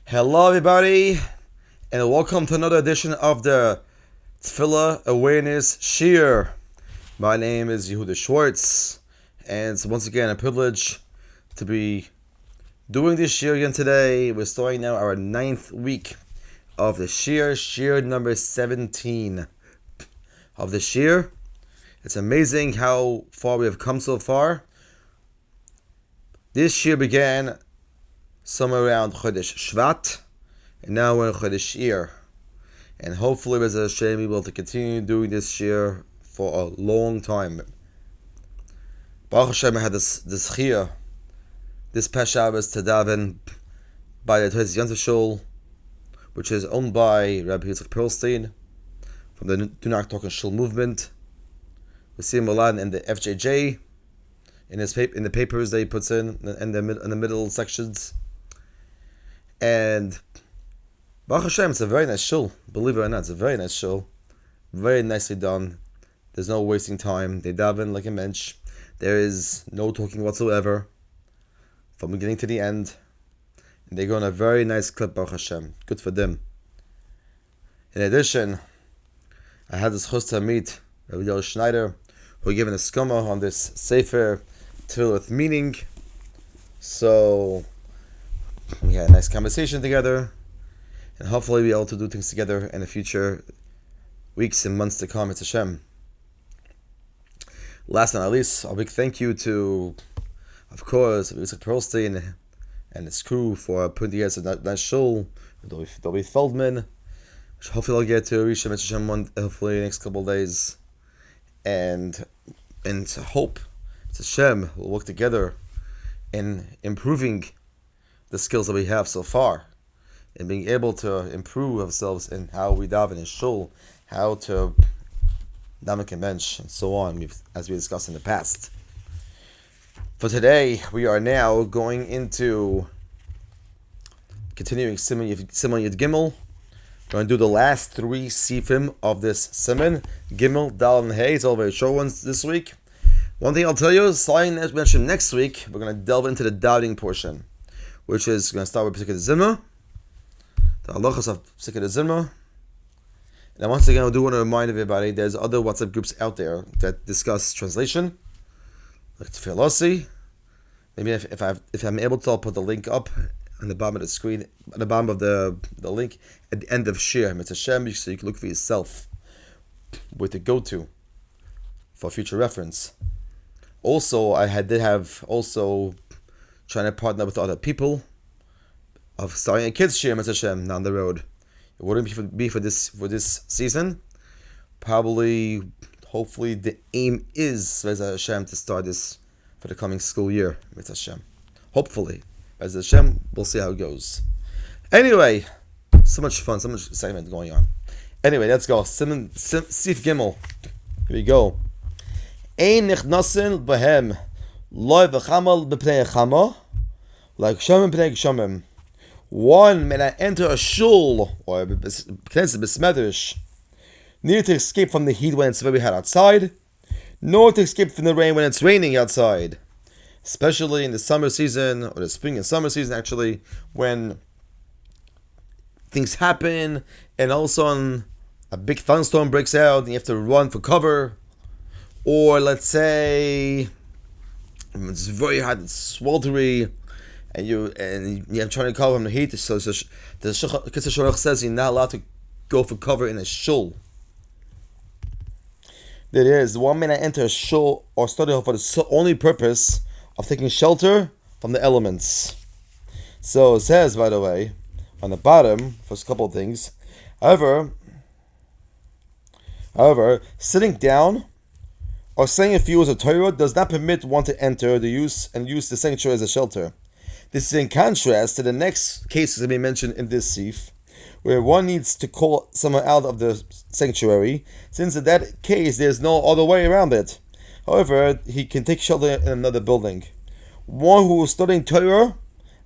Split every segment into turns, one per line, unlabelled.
Hello everybody, and welcome to another edition of the Tefillah Awareness Shiur. My name is R Yehudah Schwartz, and it's once again a privilege to be doing this shiur again today. We're starting now our 9th week of the shiur number 17 of the shiur. It's amazing how far we have come so far. This shiur began somewhere around Chodesh Shvat, and now we're in Chodesh Iyar. And hopefully, as Hashem, we will continue doing this shiur for a long time. Baruch Hashem, I had this chiyah, this past Schabes to daven by the Tefillah Shul, which is owned by Rabbi Yitzchok from the Do Not Talk and Shul movement. We see him a lot in the FJJ, in the papers that he puts in the middle sections. And Baruch Hashem, it's a very nice shul. Believe it or not, it's a very nice shul. Very nicely done. There's no wasting time. They daven like a mensch. There is no talking whatsoever from beginning to the end. And they go on a very nice clip, Baruch Hashem. Good for them. In addition, I had this chus to meet Rabbi Schneider, who gave an eskama on this Sefer Tefillah with meaning. So we had a nice conversation together, and hopefully we'll be able to do things together in the future weeks and months to come. It's Hashem. Last but not least, a big thank you to, of course, Yitzchok and his crew for putting together that nice show. Dobby Feldman, which hopefully I'll get to reach him, hopefully in the next couple of days. And hope it's Hashem will work together in improving the skills that we have so far, and being able to improve ourselves in how we daven in shul, how to daven a bench, and so on, as we discussed in the past. For today, we are now going into continuing Siman Yud Gimel. We're going to do the last 3 sifim of this Siman Gimel, Dal, and Hey. It's all very short ones this week. One thing I'll tell you, starting as we mentioned next week, we're going to delve into the davening portion, which is going to start with Psikah Zimra, the halachas of Psikah Zimra. And once again, I do want to remind everybody, there's other WhatsApp groups out there that discuss translation, like TEFILASI. Maybe if I'm able to, I'll put the link up on the bottom of the screen, at the bottom of the link at the end of shiur. It's Hashem, so you can look for yourself with the go-to for future reference. Also, I did have trying to partner with other people of starting a kids' shiur, Mitzvah Hashem, down the road. It wouldn't be for this season. Probably, hopefully, the aim is Mitzvah Hashem to start this for the coming school year, Mitzvah Hashem. Hopefully, Mitzvah Hashem, we'll see how it goes. Anyway, so much fun, so much excitement going on. Anyway, let's go. Sif Gimel. Here we go. Ein nichnasin b'hem. Loi v'chamal b'pnei chama, like shamim b'nei shamim. One may not enter a shul or b'smedrish, neither to escape from the heat when it's very hot outside, nor to escape from the rain when it's raining outside. Especially in the summer season, or the spring and summer season actually, when things happen and all of a sudden a big thunderstorm breaks out and you have to run for cover. Or let's say it's very hot, it's sweltery, and you're trying to cover from the heat. So the Shulchan says you're not allowed to go for cover in a shul. That is, one may not enter a shul or study hall for the only purpose of taking shelter from the elements. So it says, by the way, on the bottom, for a couple of things. However, sitting down or saying a few words of Torah does not permit one to enter use the sanctuary as a shelter. This is in contrast to the next cases that we mentioned in this sif, where one needs to call someone out of the sanctuary, since in that case there's no other way around it. However, he can take shelter in another building. One who was studying Torah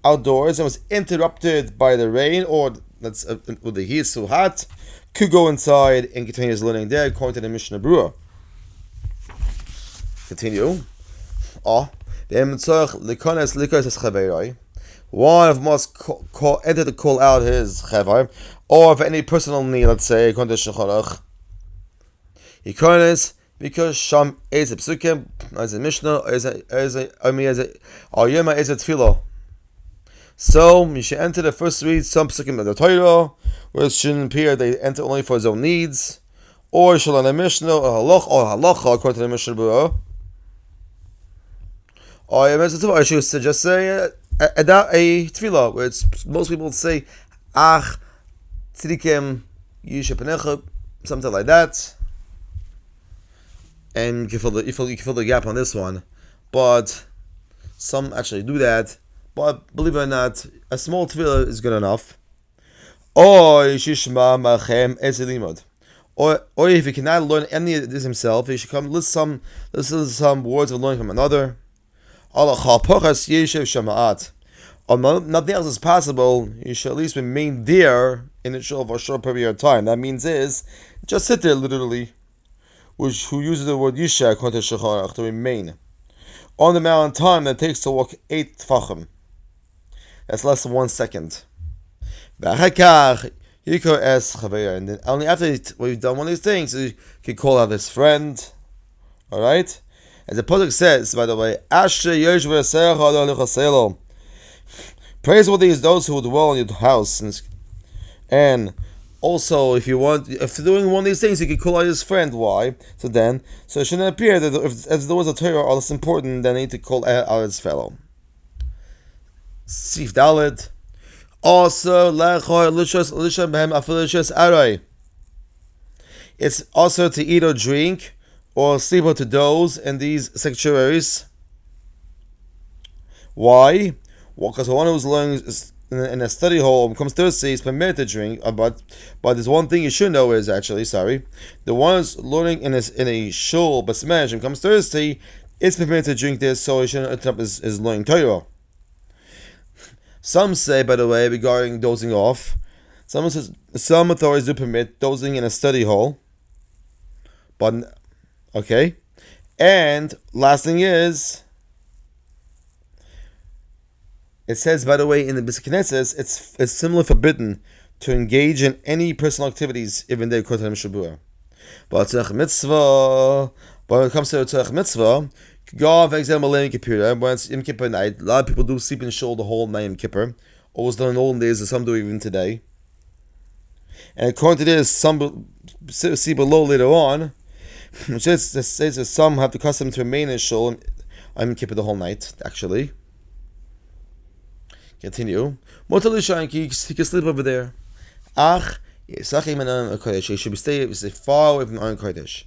outdoors and was interrupted by the rain or the heat is so hot, could go inside and continue his learning there, according to the Mishnah Berurah. Continue. one of them must enter to call out his Chava, or if any personal need, let's say, he corners because Sham is a psukim, as a Mishnah, as a Yema is a Tefillah. So you should enter the first read some psukim of the Torah, where it shouldn't appear they enter only for his own needs, or Shalom a Mishnah or halacha according to the Mishnah. Or I should just say a tefillah, where most people say ach tzdikim yishapanecha, something like that, and you can fill the gap on this one. But some actually do that. But believe it or not, a small tefillah is good enough. Or shishma machem ezilimod. Or if he cannot learn any of this himself, he should come listen to some words of learning from another. Or nothing else is possible, you should at least remain there in the shul for a short period of time. That means just sit there literally, who uses the word yisha to remain. On the amount of time that it takes to walk 8 tfachim. That's less than 1 second. And then only after we've done one of these things, you can call out his friend. Alright? As the pasuk says, by the way, praiseworthy is those who dwell in your house. And also, if doing one of these things, you can call out his friend. Why? So it shouldn't appear that if the words of Torah are less important, then they need to call out his fellow. Sif Dalet. Also, it's also to eat or drink, or sleep or to doze in these sanctuaries. Why? Well, because one who's learning in a study hall becomes thirsty is permitted to drink. But there's one thing you should know is the one who's learning in a shul but smash and becomes thirsty is permitted to drink this, so he shouldn't interrupt his learning Torah. Some say, by the way, regarding dozing off, some authorities do permit dozing in a study hall. But okay, and last thing is, it says, by the way, in the B'Knesses, it's similarly forbidden to engage in any personal activities, even though according to the Mishnah. But when it comes to Tzarech Mitzvah, go for example, when it's Yom Kippur night, a lot of people do sleep in shul the whole night Yom Kippur. Always done in the olden days, and some do even today. And according to this, some see below later on, which says that some have the custom to remain in shul and Yom Kippur the whole night. Actually, continue. He can sleep over there. He should stay far away from the Aron Kodesh.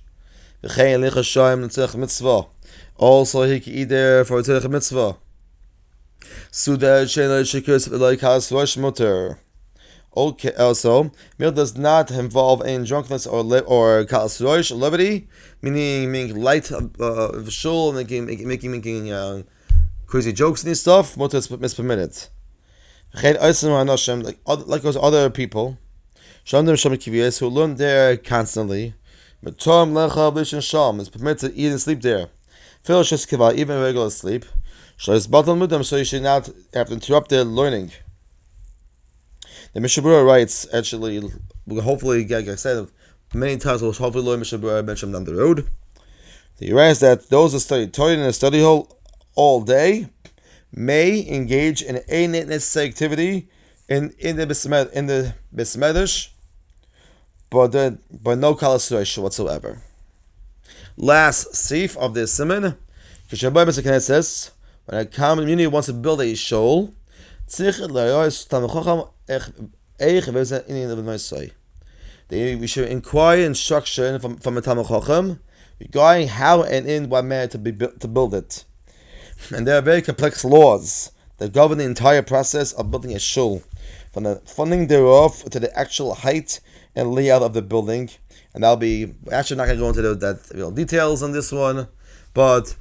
Also, he can eat there for a tzarech mitzvah. Okay. Also, meal does not involve any drunkenness or kalas rosh, levity, meaning light shul, making crazy jokes and stuff. Mutter is permitted. Like those other people, who learn there constantly. It's permitted to eat and sleep there. Even regular sleep. So you should not have to interrupt their learning. The Mishabura writes, actually, we'll hopefully, like I said many times, we'll hopefully learn Mishabura, mention down the road. He writes that those who study Torah in a study hall all day may engage in any necessary activity in the Besmedrash, but no kalas rosh whatsoever. Last sif of this siman, says, when a community wants to build a shul, we should inquire instruction from a Talmid Chacham regarding how and in what manner to build it. And there are very complex laws that govern the entire process of building a shul, from the funding thereof to the actual height and layout of the building. And I'll be actually not going to go into that details on this one, but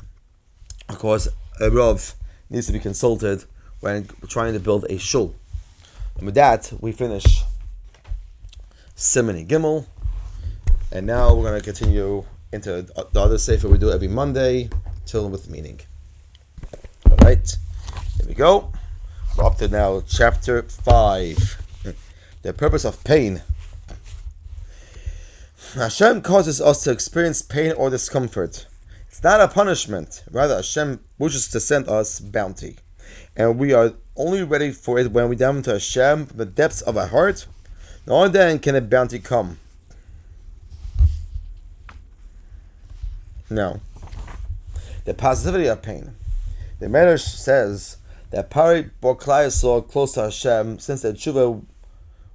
of course a Rav needs to be consulted when trying to build a shul. And with that, we finish Simony Gimel, and now we're going to continue into the other sefer we do every Monday, till with meaning. All right, here we go. We're up to now chapter 5. The purpose of pain. Hashem causes us to experience pain or discomfort. It's not a punishment. Rather, Hashem wishes to send us bounty. And we are only ready for it when we dive into Hashem from the depths of our heart. Only then can a bounty come. Now, the positivity of pain. The Medrash says that Pari brought Klal Yisrael close to Hashem since the Tshuva,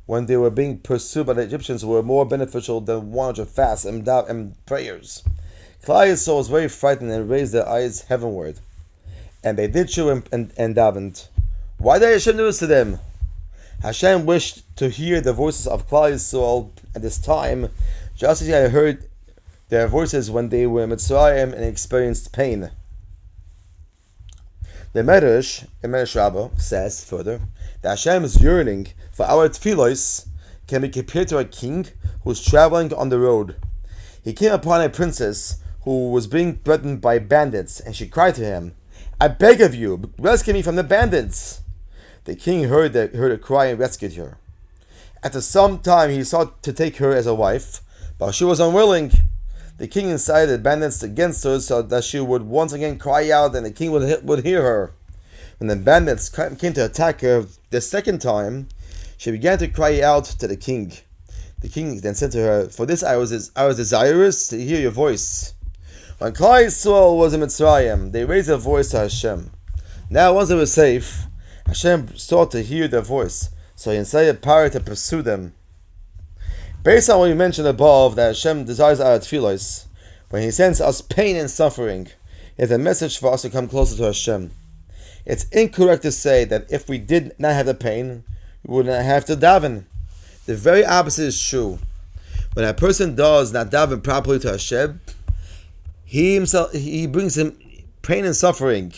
when they were being pursued by the Egyptians, were more beneficial than 100 fasts and prayers. Klal Yisrael was very frightened and raised their eyes heavenward. And they did Tshuva and davened. Why did Hashem do this to them? Hashem wished to hear the voices of Klal Yisrael at this time, just as he had heard their voices when they were in Mitzrayim and experienced pain. The Medrash Rabbi says further that Hashem's yearning for our Tefilahs can be compared to a king who was traveling on the road. He came upon a princess who was being threatened by bandits, and she cried to him, "I beg of you, rescue me from the bandits." The king heard her cry and rescued her. After some time, he sought to take her as a wife, but she was unwilling. The king incited the bandits against her so that she would once again cry out and the king would hear her. When the bandits came to attack her the second time, she began to cry out to the king. The king then said to her, "For this I was desirous to hear your voice." When Klal Yisrael was in Mitzrayim, they raised their voice to Hashem. Now once they were safe, Hashem sought to hear their voice, so he incited Pari to pursue them. Based on what we mentioned above, that Hashem desires our tefillas, when He sends us pain and suffering, it's a message for us to come closer to Hashem. It's incorrect to say that if we did not have the pain, we would not have to daven. The very opposite is true. When a person does not daven properly to Hashem, he brings him pain and suffering.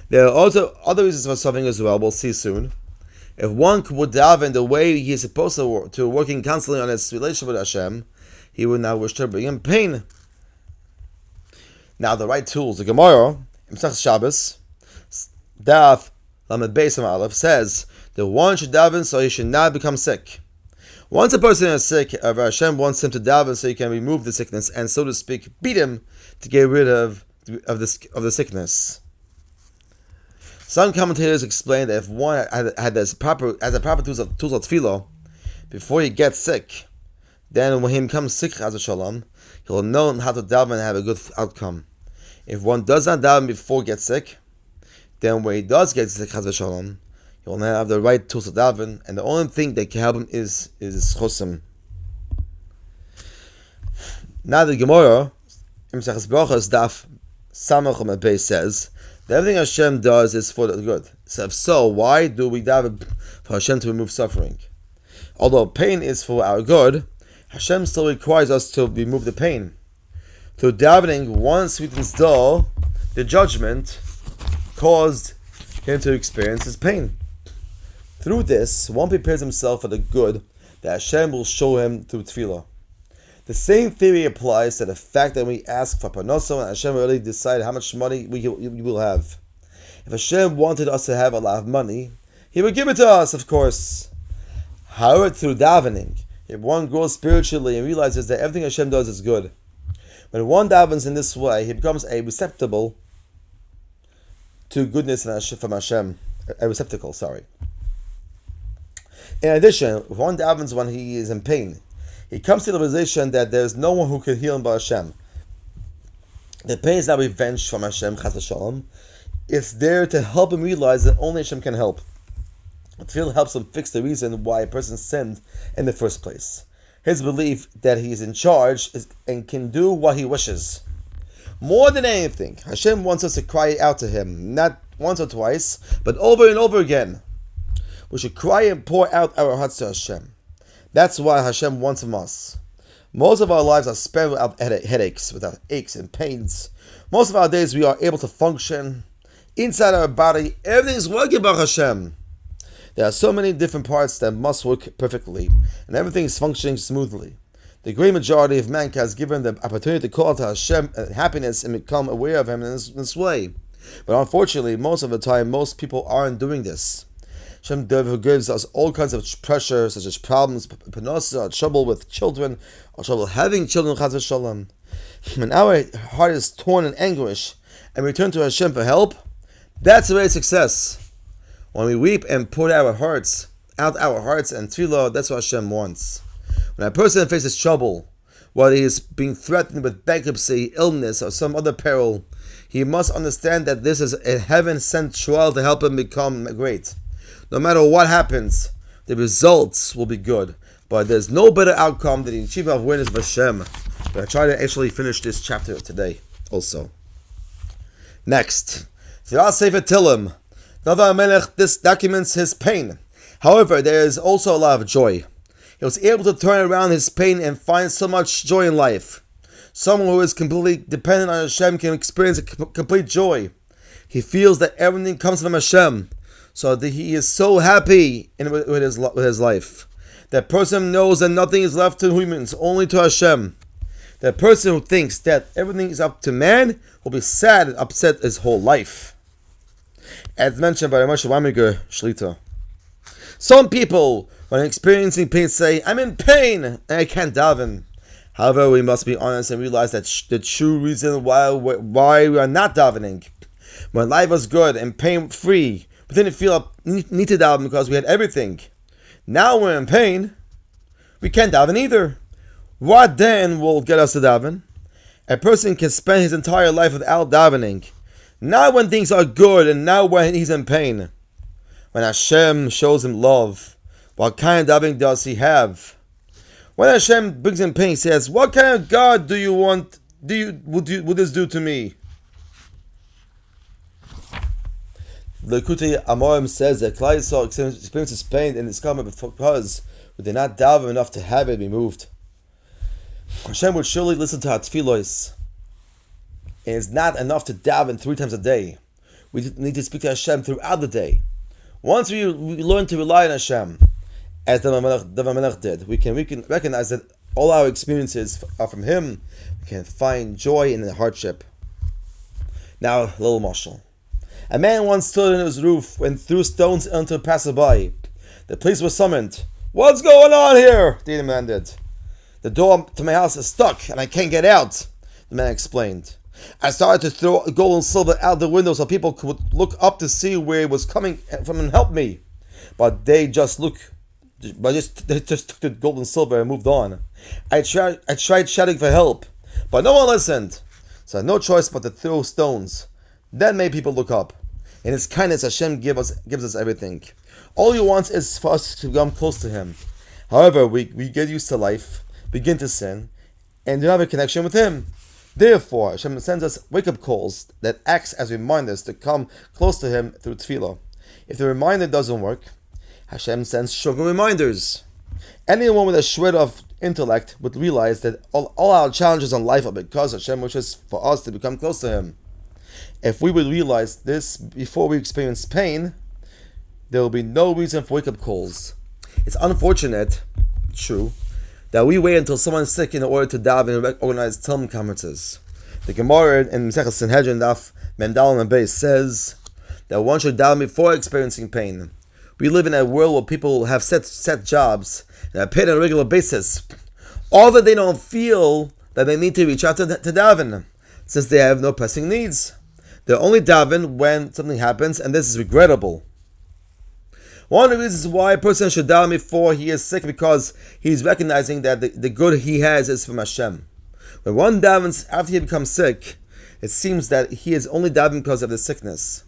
There are also other reasons for suffering as well. We'll see soon. If one would daven the way he is supposed to working constantly on his relationship with Hashem, he would not wish to bring him pain. Now, the right tools. The Gemara, in Schabes, Daf Lamed Beis Aleph, says that one should daven so he should not become sick. Once a person is sick, Hashem wants him to daven so he can remove the sickness and, so to speak, beat him to get rid of the sickness. Some commentators explain that if one had as a proper tools of tefillah before he gets sick, then when he becomes sick, shalom, he'll know how to daven and have a good outcome. If one does not daven before he gets sick, then when he does get sick, shalom, he will not have the right tools to daven, and the only thing that can help him is chosim. Now the Gemara, in Brachas Daf Samach Lamed Beis, says that everything Hashem does is for the good. So why do we daven for Hashem to remove suffering? Although pain is for our good, Hashem still requires us to remove the pain. Through davening, one sweetens the judgment caused him to experience his pain. Through this, one prepares himself for the good that Hashem will show him through tefillah. The same theory applies to the fact that we ask for parnasa and Hashem already decided how much money we will have. If Hashem wanted us to have a lot of money, He would give it to us, of course. However, through davening, if one grows spiritually and realizes that everything Hashem does is good, when one davens in this way, he becomes a receptacle to goodness from Hashem. A receptacle, sorry. In addition, if one davens when he is in pain, he comes to the realization that there is no one who can heal him but Hashem. The pain is not revenge from Hashem, chas v'shalom. It's there to help him realize that only Hashem can help. Tefillah helps him fix the reason why a person sinned in the first place. His belief that he is in charge and can do what he wishes. More than anything, Hashem wants us to cry out to Him, not once or twice, but over and over again. We should cry and pour out our hearts to Hashem. That's what Hashem wants from us. Most of our lives are spent without headaches, without aches and pains. Most of our days we are able to function. Inside our body, everything is working by Hashem. There are so many different parts that must work perfectly, and everything is functioning smoothly. The great majority of mankind is given the opportunity to call to Hashem happiness and become aware of Him in this way. But unfortunately, most of the time, most people aren't doing this. Hashem gives us all kinds of pressure, such as problems, trouble with children, or trouble having children, chas v'shalom. When our heart is torn in anguish, and we turn to Hashem for help, that's a great success. When we weep and pour out our hearts and tefillah, that's what Hashem wants. When a person faces trouble, whether he is being threatened with bankruptcy, illness, or some other peril, he must understand that this is a heaven-sent trial to help him become great. No matter what happens, the results will be good. But there's no better outcome than the achievement of awareness of Hashem. But I try to actually finish this chapter today also. Next, Sefer Tillim. This documents his pain. However, there is also a lot of joy. He was able to turn around his pain and find so much joy in life. Someone who is completely dependent on Hashem can experience a complete joy. He feels that everything comes from Hashem, so that he is so happy with his life. That person knows that nothing is left to humans, only to Hashem. That person who thinks that everything is up to man will be sad and upset his whole life. As mentioned by Moshe Shlita. Some people, when experiencing pain, say, I'm in pain and I can't daven. However, we must be honest and realize that the true reason why we are not davening. When life was good and pain-free, we didn't feel need to daven because we had everything. Now we're in pain, we can't daven either. What then will get us to daven? A person can spend his entire life without davening. Not when things are good and not when he's in pain. When Hashem shows him love, what kind of davening does he have? When Hashem brings him pain, he says, what kind of God do you want? Would this do to me? The Likutei Amorim says that Klal Yisrael experiences pain in this karma because we did not daven enough to have it removed. Hashem would surely listen to our tefillos. It is not enough to daven 3 times a day. We need to speak to Hashem throughout the day. Once we learn to rely on Hashem, as the Melech did, we can recognize that all our experiences are from Him. We can find joy in the hardship. Now, a little mashal. A man once stood on his roof and threw stones onto a passerby. The police were summoned. What's going on here? They demanded. The door to my house is stuck and I can't get out, the man explained. I started to throw gold and silver out the window so people could look up to see where it was coming from and help me. But they just took the gold and silver and moved on. I tried shouting for help, but no one listened. So I had no choice but to throw stones. That made people look up. In His kindness, Hashem gives us everything. All He wants is for us to come close to Him. However, we get used to life, begin to sin, and do not have a connection with Him. Therefore, Hashem sends us wake-up calls that acts as reminders to come close to Him through tefillah. If the reminder doesn't work, Hashem sends sugar reminders. Anyone with a shred of intellect would realize that all our challenges in life are because Hashem wishes for us to become close to Him. If we would realize this before we experience pain, there will be no reason for wake-up calls. It's unfortunate, true, that we wait until someone's sick in order to daven and organize Talmud conferences. The Gemara in Masechet Sanhedrin Daf Mindel and Base says that one should daven before experiencing pain. We live in a world where people have set jobs and are paid on a regular basis. All that they don't feel that they need to reach out to daven, since they have no pressing needs. They only daven when something happens, and this is regrettable. One of the reasons why a person should daven before he is sick because he's recognizing that the good he has is from Hashem. When one davens after he becomes sick, it seems that he is only davening because of the sickness.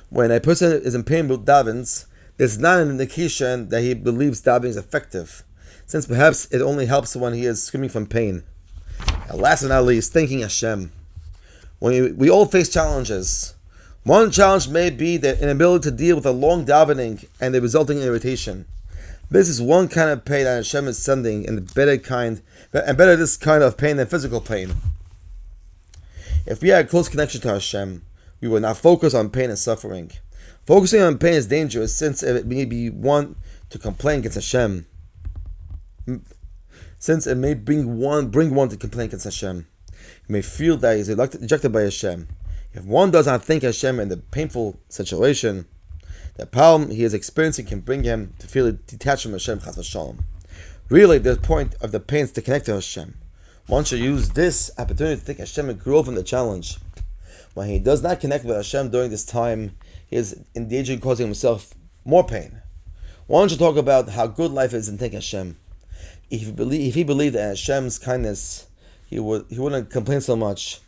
When a person is in pain with davens, there's not an indication that he believes davening is effective, since perhaps it only helps when he is screaming from pain. And last but not least, thanking Hashem. When we all face challenges. One challenge may be the inability to deal with a long davening and the resulting irritation. This is one kind of pain that Hashem is sending, and better this kind of pain than physical pain. If we had a close connection to Hashem, we would not focus on pain and suffering. Focusing on pain is dangerous, since it may be one to complain against Hashem. Since it may bring one to complain against Hashem. He may feel that he is rejected by Hashem. If one does not thank Hashem in the painful situation, the problem he is experiencing can bring him to feel detached from Hashem, chas v'shalom. Really, the point of the pain is to connect to Hashem. One should use this opportunity to thank Hashem and grow from the challenge. When he does not connect with Hashem during this time, he is in danger of causing himself more pain. One should talk about how good life is and thank Hashem. If he believed in Hashem's kindness, he wouldn't complain so much.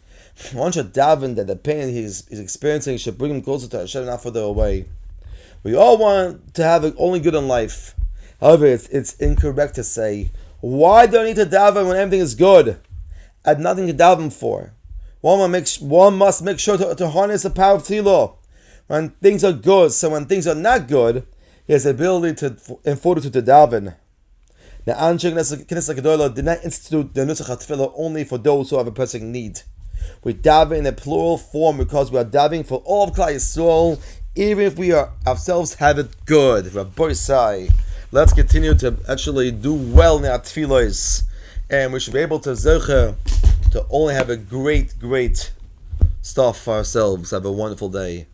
One should daven that the pain he's experiencing should bring him closer to Hashem, not further away. We all want to have only good in life. However, it's incorrect to say, why do I need to daven when everything is good? I have nothing to daven for. One must make sure to harness the power of Tefillah when things are good. So when things are not good, he has the ability and fortitude to daven. The Anshe Knesset Gedolah did not institute the Nusach HaTefillah only for those who have a pressing need. We daven in a plural form because we are davening for all of Klal Yisrael, even if we ourselves have it good. Rabbi say, let's continue to actually do well in our tefillahs, and we should be able to zecher to only have a great stuff for ourselves. Have a wonderful day.